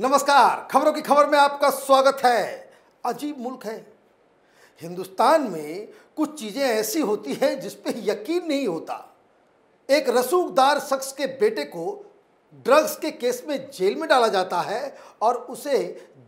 नमस्कार, खबरों की खबर में आपका स्वागत है। अजीब मुल्क है हिंदुस्तान में। कुछ चीजें ऐसी होती हैं जिस पे यकीन नहीं होता। एक रसूखदार शख्स के बेटे को ड्रग्स के केस में जेल में डाला जाता है और उसे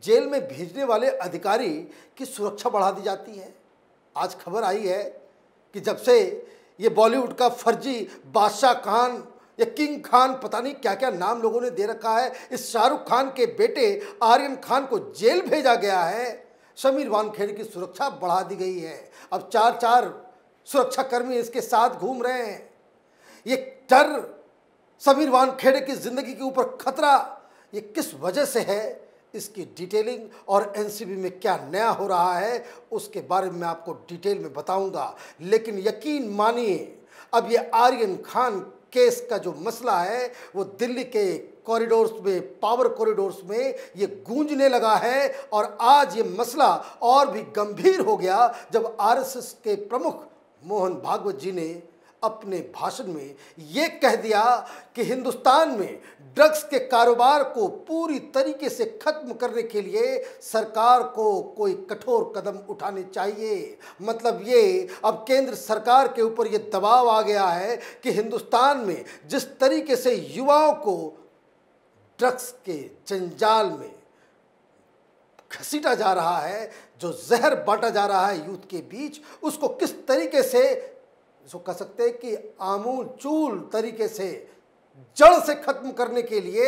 जेल में भेजने वाले अधिकारी की सुरक्षा बढ़ा दी जाती है। आज खबर आई है कि जब से ये बॉलीवुड का फर्जी बादशाह खान या किंग खान, पता नहीं क्या क्या नाम लोगों ने दे रखा है, इस शाहरुख खान के बेटे आर्यन खान को जेल भेजा गया है, समीर वानखेड़े की सुरक्षा बढ़ा दी गई है। अब चार सुरक्षाकर्मी इसके साथ घूम रहे हैं। ये डर, समीर वानखेड़े की जिंदगी के ऊपर खतरा, ये किस वजह से है, इसकी डिटेलिंग और एनसीबी में क्या नया हो रहा है उसके बारे में आपको डिटेल में बताऊंगा। लेकिन यकीन मानिए, अब ये आर्यन खान केस का जो मसला है वो दिल्ली के कॉरिडोर्स में, पावर कॉरिडोर्स में ये गूंजने लगा है। और आज ये मसला और भी गंभीर हो गया जब आरएसएस के प्रमुख मोहन भागवत जी ने अपने भाषण में ये कह दिया कि हिंदुस्तान में ड्रग्स के कारोबार को पूरी तरीके से खत्म करने के लिए सरकार को कोई कठोर कदम उठाने चाहिए। मतलब ये अब केंद्र सरकार के ऊपर ये दबाव आ गया है कि हिंदुस्तान में जिस तरीके से युवाओं को ड्रग्स के जंजाल में घसीटा जा रहा है, जो जहर बांटा जा रहा है यूथ के बीच, उसको किस तरीके से इसको कह सकते हैं कि आमूल चूल तरीके से जड़ से खत्म करने के लिए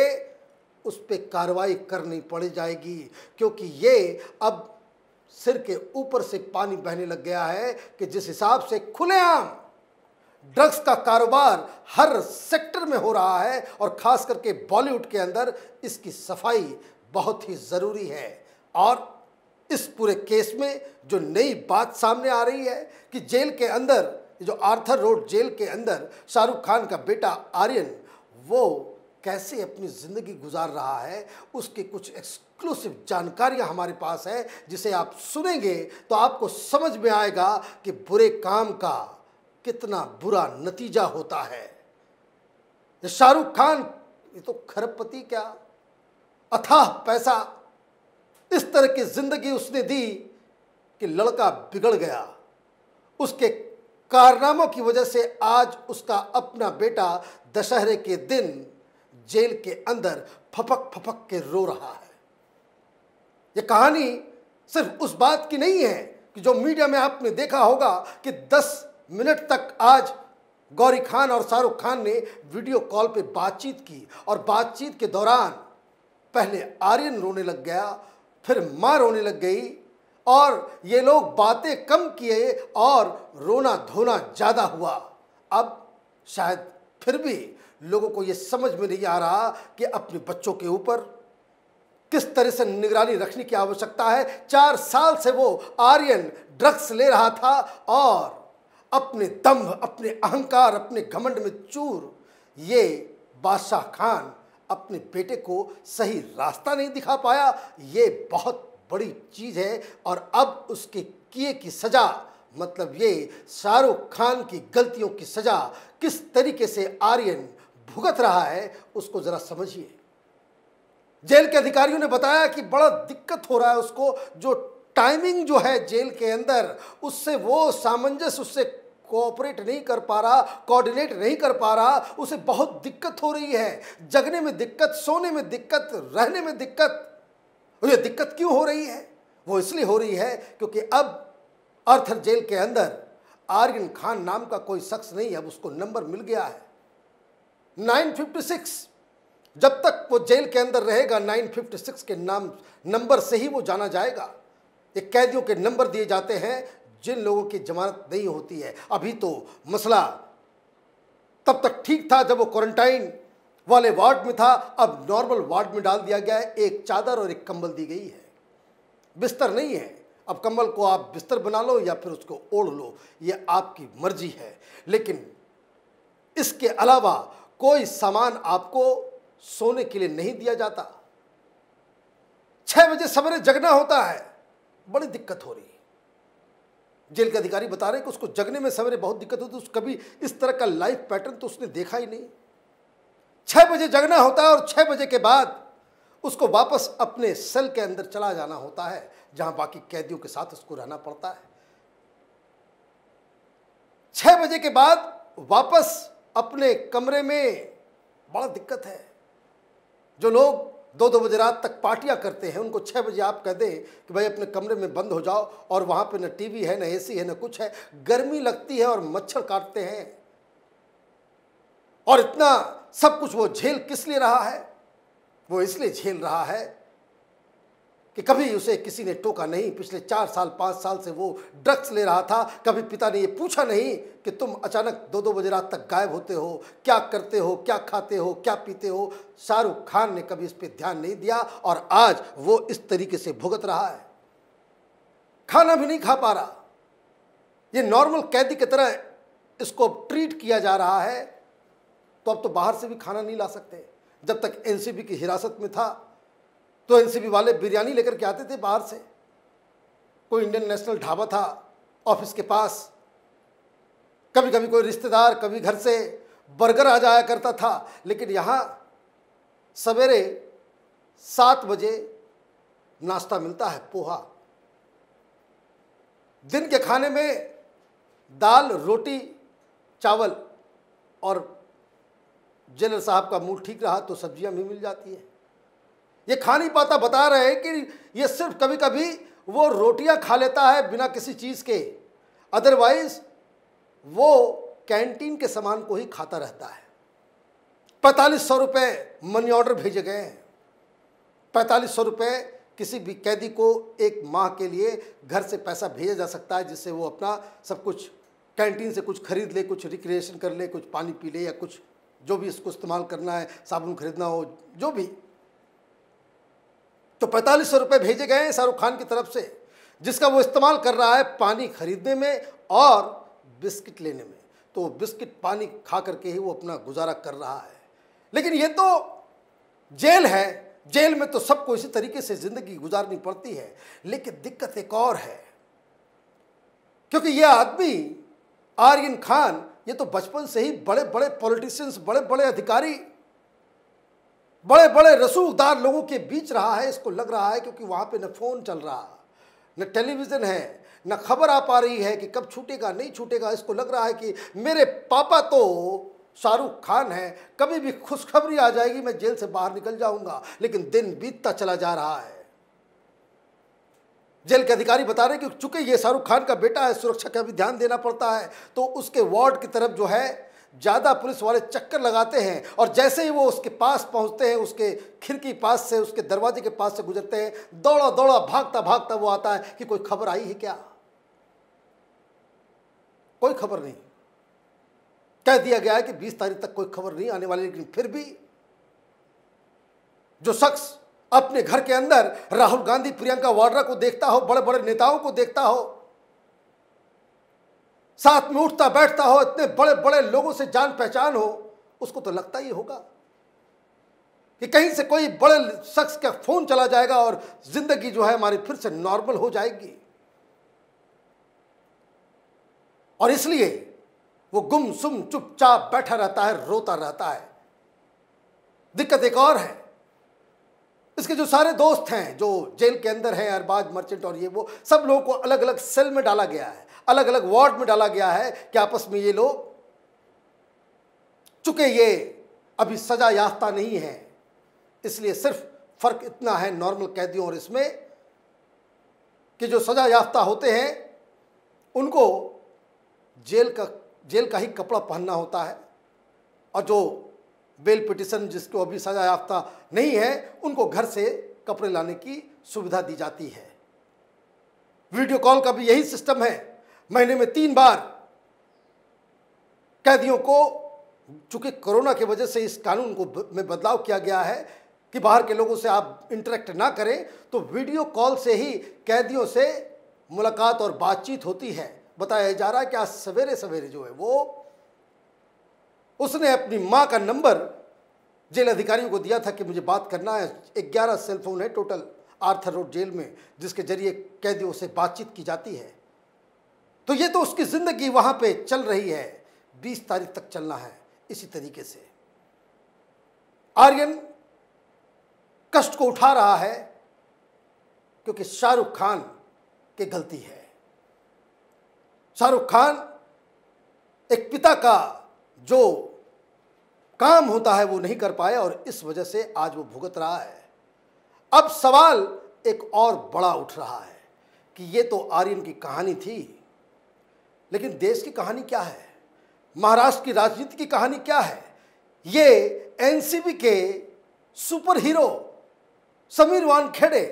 उस पर कार्रवाई करनी पड़ जाएगी। क्योंकि ये अब सिर के ऊपर से पानी बहने लग गया है कि जिस हिसाब से खुलेआम ड्रग्स का कारोबार हर सेक्टर में हो रहा है और खास करके बॉलीवुड के अंदर इसकी सफाई बहुत ही ज़रूरी है। और इस पूरे केस में जो नई बात सामने आ रही है कि जेल के अंदर, जो आर्थर रोड जेल के अंदर शाहरुख खान का बेटा आर्यन वो कैसे अपनी ज़िंदगी गुजार रहा है, उसकी कुछ एक्सक्लूसिव जानकारियां हमारे पास है, जिसे आप सुनेंगे तो आपको समझ में आएगा कि बुरे काम का कितना बुरा नतीजा होता है। शाहरुख खान ये तो खरबपति, क्या अथाह पैसा, इस तरह की ज़िंदगी उसने दी कि लड़का बिगड़ गया। उसके कारनामों की वजह से आज उसका अपना बेटा दशहरे के दिन जेल के अंदर फपक फपक के रो रहा है। यह कहानी सिर्फ उस बात की नहीं है कि जो मीडिया में आपने देखा होगा कि 10 मिनट तक आज गौरी खान और शाहरुख खान ने वीडियो कॉल पे बातचीत की और बातचीत के दौरान पहले आर्यन रोने लग गया, फिर मां रोने लग गई और ये लोग बातें कम किए और रोना धोना ज़्यादा हुआ। अब शायद फिर भी लोगों को ये समझ में नहीं आ रहा कि अपने बच्चों के ऊपर किस तरह से निगरानी रखने की आवश्यकता है। 4 साल से वो आर्यन ड्रग्स ले रहा था और अपने दंभ, अपने अहंकार, अपने घमंड में चूर ये बादशाह खान अपने बेटे को सही रास्ता नहीं दिखा पाया। ये बहुत बड़ी चीज़ है और अब उसके किए की सज़ा, मतलब ये शाहरुख खान की गलतियों की सज़ा किस तरीके से आर्यन भुगत रहा है उसको ज़रा समझिए। जेल के अधिकारियों ने बताया कि बड़ा दिक्कत हो रहा है उसको, जो टाइमिंग जो है जेल के अंदर उससे वो सामंजस्य, उससे कोऑपरेट नहीं कर पा रहा, कोऑर्डिनेट नहीं कर पा रहा, उसे बहुत दिक्कत हो रही है। जगने में दिक्कत, सोने में दिक्कत, रहने में दिक्कत। ये दिक्कत क्यों हो रही है? वो इसलिए हो रही है क्योंकि अब आर्थर जेल के अंदर आर्यन खान नाम का कोई शख्स नहीं, अब उसको नंबर मिल गया है 956। जब तक वो जेल के अंदर रहेगा 956 के नंबर से ही वो जाना जाएगा। ये कैदियों के नंबर दिए जाते हैं जिन लोगों की जमानत नहीं होती है। अभी तो मसला तब तक ठीक था जब वो क्वारंटाइन वाले वार्ड में था, अब नॉर्मल वार्ड में डाल दिया गया है। एक चादर और एक कंबल दी गई है, बिस्तर नहीं है। अब कंबल को आप बिस्तर बना लो या फिर उसको ओढ़ लो, ये आपकी मर्जी है। लेकिन इसके अलावा कोई सामान आपको सोने के लिए नहीं दिया जाता। 6 बजे सवेरे जगना होता है, बड़ी दिक्कत हो रही है। जेल के अधिकारी बता रहे हैं कि उसको जगने में सवेरे बहुत दिक्कत होती है। कभी इस तरह का लाइफ पैटर्न तो उसने देखा ही नहीं। 6 बजे जगना होता है और 6 बजे के बाद उसको वापस अपने सेल के अंदर चला जाना होता है, जहां बाकी कैदियों के साथ उसको रहना पड़ता है। 6 बजे के बाद वापस अपने कमरे में बड़ा दिक्कत है। जो लोग 2-2 बजे रात तक पार्टियां करते हैं, उनको 6 बजे आप कह दें कि भाई अपने कमरे में बंद हो जाओ, और वहां पे न टीवी है, न एसी है, न कुछ है, गर्मी लगती है और मच्छर काटते हैं, और इतना सब कुछ वो झेल किस लिए रहा है? वो इसलिए झेल रहा है कि कभी उसे किसी ने टोका नहीं। पिछले 4 साल 5 साल से वो ड्रग्स ले रहा था। कभी पिता ने ये पूछा नहीं कि तुम अचानक 2-2 बजे रात तक गायब होते हो, क्या करते हो, क्या खाते हो, क्या पीते हो। शाहरुख खान ने कभी इस पर ध्यान नहीं दिया, और आज वो इस तरीके से भुगत रहा है। खाना भी नहीं खा पा रहा। ये नॉर्मल कैदी की तरह इसको ट्रीट किया जा रहा है। तो अब तो बाहर से भी खाना नहीं ला सकते। जब तक एनसीबी की हिरासत में था तो एनसीबी वाले बिरयानी लेकर के आते थे बाहर से। कोई इंडियन नेशनल ढाबा था ऑफिस के पास, कभी कभी कोई रिश्तेदार, कभी घर से बर्गर आ जाया करता था। लेकिन यहाँ सवेरे 7 बजे नाश्ता मिलता है, पोहा। दिन के खाने में दाल, रोटी, चावल, और जेलर साहब का मूड ठीक रहा तो सब्जियां भी मिल जाती है। ये खा नहीं पाता, बता रहे हैं कि ये सिर्फ कभी कभी वो रोटियां खा लेता है बिना किसी चीज़ के, अदरवाइज वो कैंटीन के सामान को ही खाता रहता है। 4500 रुपये मनी ऑर्डर भेजे गए हैं। 4500 रुपये किसी भी कैदी को एक माह के लिए घर से पैसा भेजा जा सकता है, जिससे वो अपना सब कुछ कैंटीन से कुछ खरीद ले, कुछ रिक्रिएशन कर ले, कुछ पानी पी ले, या कुछ जो भी इसको इस्तेमाल करना है, साबुन खरीदना हो, जो भी। तो 4500 रुपये भेजे गए हैं शाहरुख खान की तरफ से, जिसका वो इस्तेमाल कर रहा है पानी खरीदने में और बिस्किट लेने में। तो बिस्किट पानी खा करके ही वो अपना गुजारा कर रहा है। लेकिन ये तो जेल है, जेल में तो सबको इसी तरीके से जिंदगी गुजारनी पड़ती है। लेकिन दिक्कत एक और है, क्योंकि ये आदमी आर्यन खान, ये तो बचपन से ही बड़े बड़े पॉलिटिशियंस, बड़े बड़े अधिकारी, बड़े बड़े रसूखदार लोगों के बीच रहा है। इसको लग रहा है क्योंकि वहाँ पे न फ़ोन चल रहा, न टेलीविज़न है, न खबर आ पा रही है कि कब छूटेगा नहीं छूटेगा। इसको लग रहा है कि मेरे पापा तो शाहरुख खान है, कभी भी खुशखबरी आ जाएगी, मैं जेल से बाहर निकल जाऊंगा। लेकिन दिन बीतता चला जा रहा है। जेल के अधिकारी बता रहे हैं कि चूंकि ये शाहरुख खान का बेटा है, सुरक्षा का भी ध्यान देना पड़ता है, तो उसके वार्ड की तरफ जो है ज़्यादा पुलिस वाले चक्कर लगाते हैं, और जैसे ही वो उसके पास पहुंचते हैं, उसके खिड़की पास से, उसके दरवाजे के पास से गुजरते हैं, दौड़ा दौड़ा भागता भागता वो आता है कि कोई खबर आई है क्या। कोई खबर नहीं। कह दिया गया है कि 20 तारीख तक कोई खबर नहीं आने वाली। लेकिन फिर भी जो शख्स अपने घर के अंदर राहुल गांधी, प्रियंका वाड्रा को देखता हो, बड़े बड़े नेताओं को देखता हो, साथ में उठता बैठता हो, इतने बड़े बड़े लोगों से जान पहचान हो, उसको तो लगता ही होगा कि कहीं से कोई बड़े शख्स का फोन चला जाएगा और जिंदगी जो है हमारी फिर से नॉर्मल हो जाएगी। और इसलिए वो गुमसुम चुपचाप बैठा रहता है, रोता रहता है। दिक्कत एक और है, इसके जो सारे दोस्त हैं जो जेल के अंदर हैं, अरबाज मर्चेंट और ये वो, सब लोगों को अलग अलग सेल में डाला गया है, अलग अलग वार्ड में डाला गया है कि आपस में ये लोग, चूंकि ये अभी सजा याफ्ता नहीं है, इसलिए सिर्फ फर्क इतना है नॉर्मल कैदियों और इसमें कि जो सजा याफ्ता होते हैं उनको जेल का ही कपड़ा पहनना होता है, और जो बेल पिटिशन जिसको अभी सजा याफ्ता नहीं है, उनको घर से कपड़े लाने की सुविधा दी जाती है। वीडियो कॉल का भी यही सिस्टम है। महीने में 3 बार कैदियों को, चूंकि कोरोना की वजह से इस कानून को में बदलाव किया गया है कि बाहर के लोगों से आप इंटरेक्ट ना करें, तो वीडियो कॉल से ही कैदियों से मुलाकात और बातचीत होती है। बताया जा रहा है कि आज सवेरे सवेरे जो है वो उसने अपनी मां का नंबर जेल अधिकारियों को दिया था कि मुझे बात करना है। 11 सेलफोन है टोटल आर्थर रोड जेल में, जिसके जरिए कैदियों से बातचीत की जाती है। तो ये तो उसकी जिंदगी वहां पे चल रही है, 20 तारीख तक चलना है इसी तरीके से। आर्यन कष्ट को उठा रहा है क्योंकि शाहरुख खान की गलती है। शाहरुख खान एक पिता का जो काम होता है वो नहीं कर पाया और इस वजह से आज वो भुगत रहा है। अब सवाल एक और बड़ा उठ रहा है कि ये तो आर्यन की कहानी थी, लेकिन देश की कहानी क्या है? महाराष्ट्र की राजनीति की कहानी क्या है? ये एनसीबी के सुपर हीरो समीर वानखेड़े,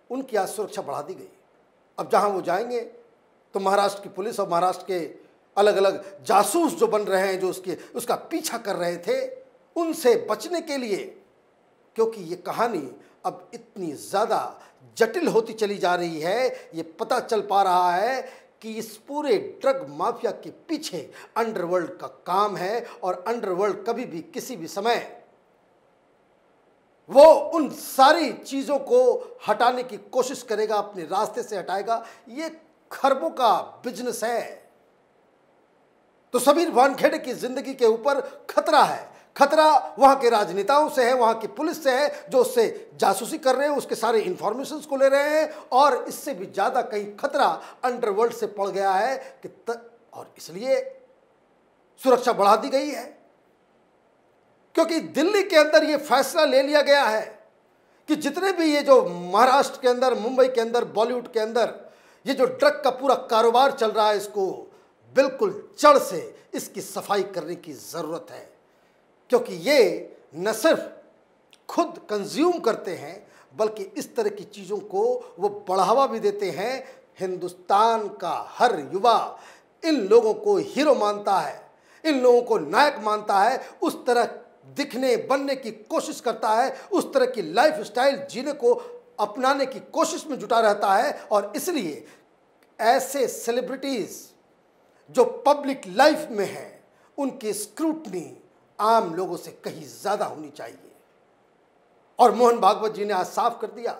उनकी आज सुरक्षा बढ़ा दी गई। अब जहां वो जाएंगे तो महाराष्ट्र की पुलिस और महाराष्ट्र के अलग अलग जासूस जो बन रहे हैं, जो उसका पीछा कर रहे थे, उनसे बचने के लिए, क्योंकि ये कहानी अब इतनी ज़्यादा जटिल होती चली जा रही है, ये पता चल पा रहा है कि इस पूरे ड्रग माफिया के पीछे अंडरवर्ल्ड का काम है और अंडरवर्ल्ड कभी भी किसी भी समय वो उन सारी चीज़ों को हटाने की कोशिश करेगा, अपने रास्ते से हटाएगा। ये खरबों का बिजनेस है। तो समीर वानखेड़े की जिंदगी के ऊपर खतरा है। खतरा वहां के राजनेताओं से है, वहां की पुलिस से है, जो उससे जासूसी कर रहे हैं, उसके सारे इंफॉर्मेशंस को ले रहे हैं, और इससे भी ज़्यादा कहीं खतरा अंडरवर्ल्ड से पड़ गया है और इसलिए सुरक्षा बढ़ा दी गई है। क्योंकि दिल्ली के अंदर ये फैसला ले लिया गया है कि जितने भी ये जो महाराष्ट्र के अंदर, मुंबई के अंदर, बॉलीवुड के अंदर ये जो ड्रग का पूरा कारोबार चल रहा है, इसको बिल्कुल जड़ से इसकी सफाई करने की ज़रूरत है। क्योंकि ये न सिर्फ खुद कंज्यूम करते हैं, बल्कि इस तरह की चीज़ों को वो बढ़ावा भी देते हैं। हिंदुस्तान का हर युवा इन लोगों को हीरो मानता है, इन लोगों को नायक मानता है, उस तरह दिखने बनने की कोशिश करता है, उस तरह की लाइफ स्टाइल जीने को अपनाने की कोशिश में जुटा रहता है। और इसलिए ऐसे सेलिब्रिटीज़ जो पब्लिक लाइफ में हैं, उनकी स्क्रूटनी आम लोगों से कहीं ज़्यादा होनी चाहिए। और मोहन भागवत जी ने आज साफ कर दिया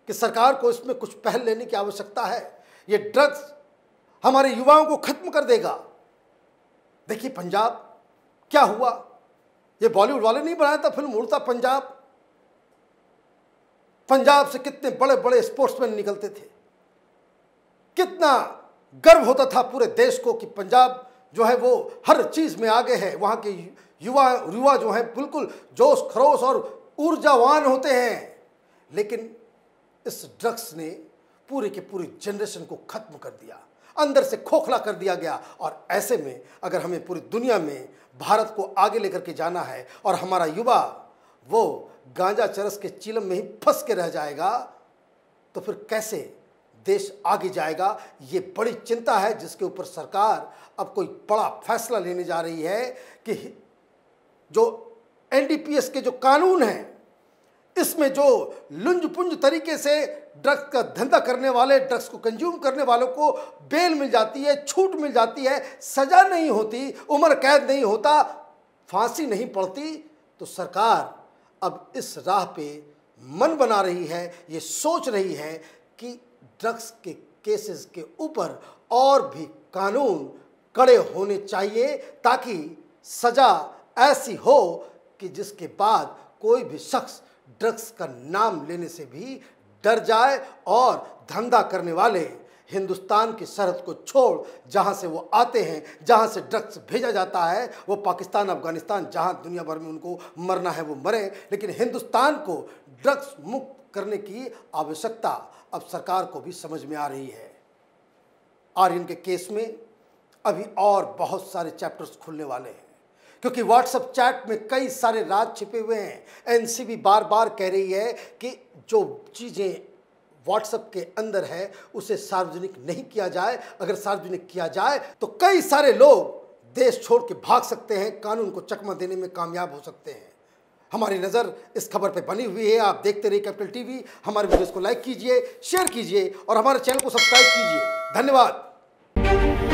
कि सरकार को इसमें कुछ पहल लेने की आवश्यकता है। ये ड्रग्स हमारे युवाओं को खत्म कर देगा। देखिए पंजाब क्या हुआ, ये बॉलीवुड वाले नहीं बनाया था फिल्म उड़ता पंजाब। पंजाब से कितने बड़े बड़े स्पोर्ट्समैन निकलते थे, कितना गर्व होता था पूरे देश को कि पंजाब जो है वो हर चीज़ में आगे है। वहाँ के युवा जो हैं बिल्कुल जोश खरोश और ऊर्जावान होते हैं। लेकिन इस ड्रग्स ने पूरे के पूरी जनरेशन को खत्म कर दिया, अंदर से खोखला कर दिया गया। और ऐसे में अगर हमें पूरी दुनिया में भारत को आगे लेकर के जाना है और हमारा युवा वो गांजा चरस के चिलम में ही फंस के रह जाएगा, तो फिर कैसे देश आगे जाएगा? ये बड़ी चिंता है, जिसके ऊपर सरकार अब कोई बड़ा फैसला लेने जा रही है कि जो एनडीपीएस के जो कानून हैं, इसमें जो लुंज पुंज तरीके से ड्रग्स का धंधा करने वाले, ड्रग्स को कंज्यूम करने वालों को बेल मिल जाती है, छूट मिल जाती है, सजा नहीं होती, उम्र कैद नहीं होता, फांसी नहीं पड़ती, तो सरकार अब इस राह पे मन बना रही है, ये सोच रही है कि ड्रग्स के केसेस के ऊपर और भी कानून कड़े होने चाहिए, ताकि सजा ऐसी हो कि जिसके बाद कोई भी शख्स ड्रग्स का नाम लेने से भी डर जाए और धंधा करने वाले हिंदुस्तान की सरहद को छोड़ जहां से वो आते हैं, जहां से ड्रग्स भेजा जाता है, वो पाकिस्तान, अफगानिस्तान, जहां दुनिया भर में उनको मरना है वो मरे, लेकिन हिंदुस्तान को ड्रग्स मुक्त करने की आवश्यकता अब सरकार को भी समझ में आ रही है। आर्यन के केस में अभी और बहुत सारे चैप्टर्स खुलने वाले हैं, क्योंकि व्हाट्सएप चैट में कई सारे राज छिपे हुए हैं। एनसीबी बार बार कह रही है कि जो चीज़ें व्हाट्सएप के अंदर है उसे सार्वजनिक नहीं किया जाए। अगर सार्वजनिक किया जाए तो कई सारे लोग देश छोड़ के भाग सकते हैं, कानून को चकमा देने में कामयाब हो सकते हैं। हमारी नज़र इस खबर पे बनी हुई है। आप देखते रहिए कैपिटल टीवी। हमारे वीडियोस को लाइक कीजिए, शेयर कीजिए और हमारे चैनल को सब्सक्राइब कीजिए। धन्यवाद।